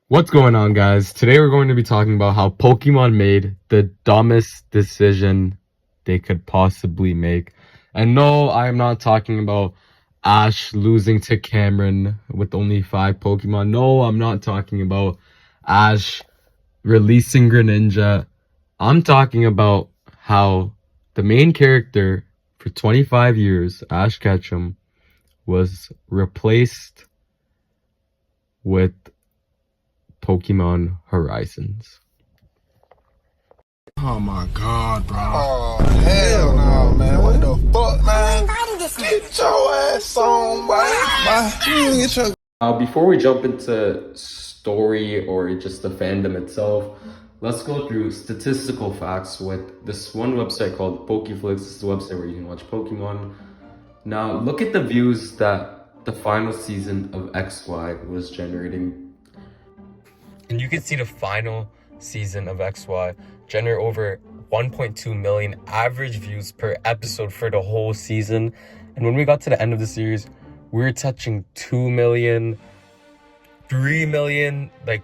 What's going on, guys? Today we're going to be talking about how Pokemon made the dumbest decision they could possibly make. And no, I am not talking about Ash losing to Cameron with only 5 Pokemon. No, I'm not talking about Ash releasing Greninja. I'm talking about how the main character for 25 years, Ash Ketchum, was replaced with Pokemon Horizons. Oh my god, bro. Oh, hell no, man. What the fuck, man? Get your ass on, boy. Before we jump into story or just the fandom itself, let's go through statistical facts with this one website called Pokeflix. This is the website where you can watch Pokemon. Now, look at the views that the final season of XY was generating. And you can see the final season of XY generate over 1.2 million average views per episode for the whole season. And when we got to the end of the series, we were touching 2 million, 3 million. Like,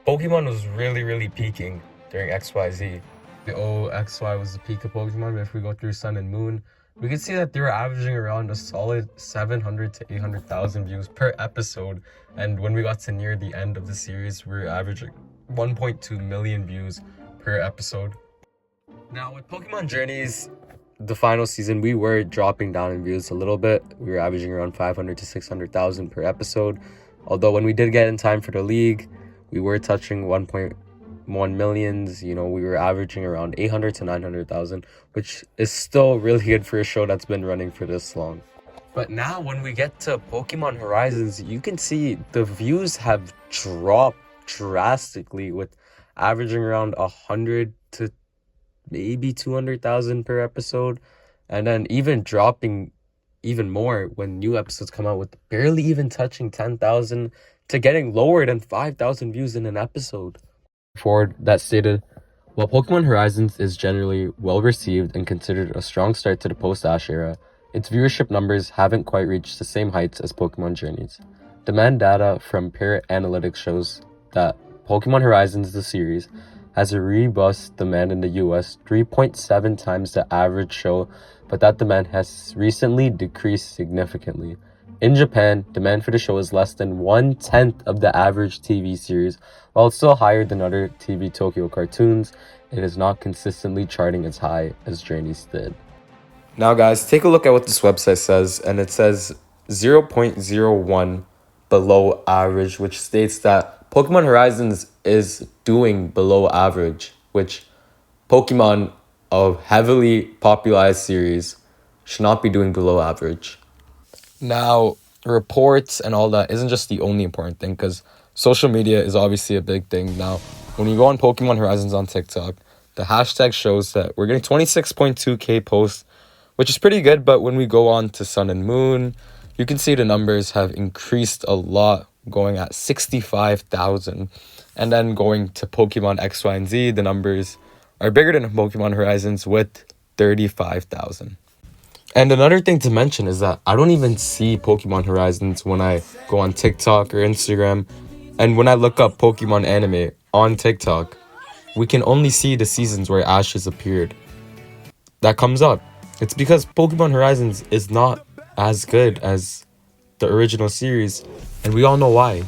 Pokemon was really peaking during XYZ. XY was the peak of Pokemon, but if we go through Sun and Moon, we can see that they were averaging around a solid 700 to 800,000 views per episode. And when we got to near the end of the series, we were averaging 1.2 million views per episode. Now, with Pokemon Journeys, the final season, we were dropping down in views a little bit. We were averaging around 500 to 600,000 per episode. Although when we did get in time for the league, we were touching 1.1 millions. You know, we were averaging around 800 to 900,000, which is still really good for a show that's been running for this long. But now when we get to Pokemon Horizons, you can see the views have dropped drastically, with averaging around 100 to maybe 200,000 per episode, and then even dropping even more when new episodes come out, with barely even touching 10,000 to getting lower than 5,000 views in an episode. Ford that stated, while Pokemon Horizons is generally well received and considered a strong start to the post-Ash era, its viewership numbers haven't quite reached the same heights as Pokemon Journeys. Demand data from Parrot Analytics shows that Pokemon Horizons, the series, has a robust demand in the US, 3.7 times the average show, but that demand has recently decreased significantly. In Japan, demand for the show is less than 1/10 of the average TV series. While it's still higher than other TV Tokyo cartoons, it is not consistently charting as high as Journeys did. Now guys, take a look at what this website says, and it says 0.01 below average, which states that Pokemon Horizons is doing below average, which Pokemon, a heavily popularized series, should not be doing below average. Now, reports and all that isn't just the only important thing, because social media is obviously a big thing. Now, when you go on Pokemon Horizons on TikTok, the hashtag shows that we're getting 26.2k posts, which is pretty good. But when we go on to Sun and Moon, you can see the numbers have increased a lot, going at 65,000. And then going to Pokemon X, Y, and Z, the numbers are bigger than Pokemon Horizons with 35,000. And another thing to mention is that I don't even see Pokemon Horizons when I go on TikTok or Instagram. And when I look up Pokemon anime on TikTok, we can only see the seasons where Ash has appeared. That comes up. It's because Pokemon Horizons is not as good as the original series, and we all know why.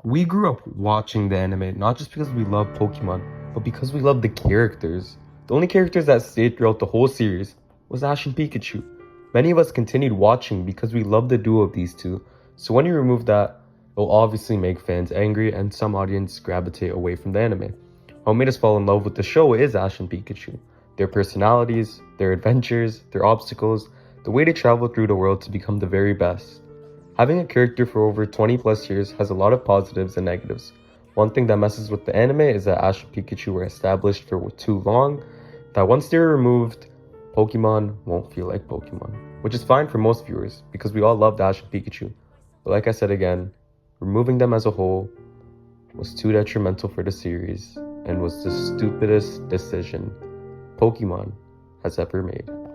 We grew up watching the anime not just because we love Pokemon, but because we love the characters. The only characters that stayed throughout the whole series was Ash and Pikachu. Many of us continued watching because we love the duo of these two, so when you remove that, it will obviously make fans angry and some audience gravitate away from the anime. What made us fall in love with the show is Ash and Pikachu. Their personalities, their adventures, their obstacles, the way they travel through the world to become the very best. Having a character for over 20 plus years has a lot of positives and negatives. One thing that messes with the anime is that Ash and Pikachu were established for too long, that once they're removed, Pokemon won't feel like Pokemon. Which is fine for most viewers, because we all loved Ash and Pikachu. But like I said again, removing them as a whole was too detrimental for the series and was the stupidest decision Pokemon has ever made.